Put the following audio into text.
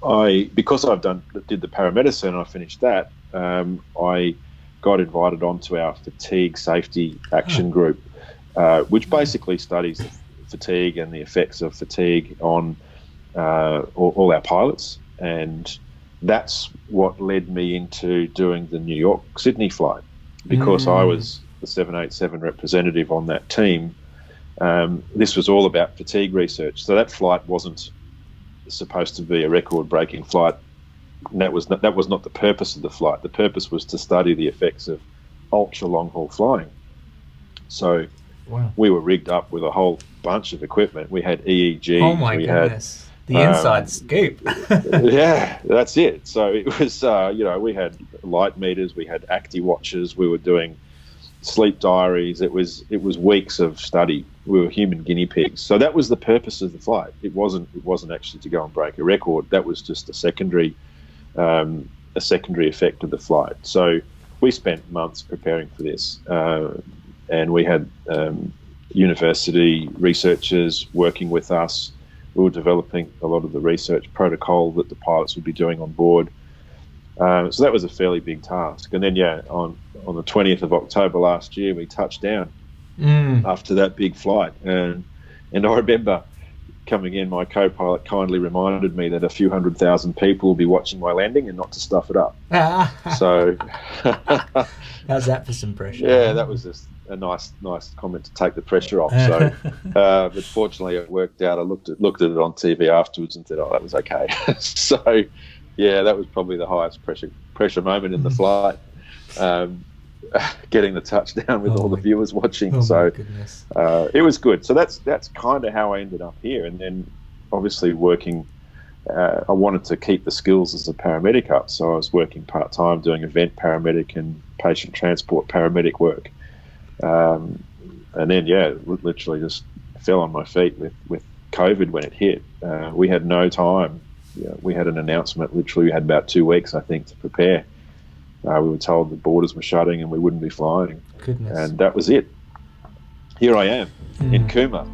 Because did the paramedicine and I finished that, I got invited onto our fatigue safety action group, which basically studies the fatigue and the effects of fatigue on all our pilots. And that's what led me into doing the New York Sydney flight, because I was the 787 representative on that team. This was all about fatigue research. So that flight wasn't supposed to be a record-breaking flight. And that was not the purpose of the flight. The purpose was to study the effects of ultra long-haul flying. So we were rigged up with a whole bunch of equipment. We had EEGs. Oh my goodness. The inside scoop. Yeah, that's it. So it was, we had light meters, we had acti watches, we were doing sleep diaries. It was weeks of study. We were human guinea pigs. So that was the purpose of the flight. It wasn't actually to go and break a record. That was just a secondary effect of the flight. So we spent months preparing for this, and we had university researchers working with us. We were developing a lot of the research protocol that the pilots would be doing on board. So that was a fairly big task. And then, on the 20th of October last year, we touched down after that big flight. And I remember coming in, my co-pilot kindly reminded me that a few 100,000 people will be watching my landing and not to stuff it up. So how's that for some pressure? Yeah, that was just a nice comment to take the pressure off. So, but fortunately it worked out. I looked at it on TV afterwards and said, "Oh, that was okay." So, yeah, that was probably the highest pressure moment in the flight. Getting the touchdown with all the viewers watching. It was good. So that's kind of how I ended up here. And then obviously working, I wanted to keep the skills as a paramedic up. So I was working part-time doing event paramedic and patient transport paramedic work. And then, literally just fell on my feet with COVID when it hit. We had no time. We had an announcement. Literally, we had about 2 weeks, I think, to prepare. We were told the borders were shutting and we wouldn't be flying. Goodness. And that was it. Here I am in Cooma.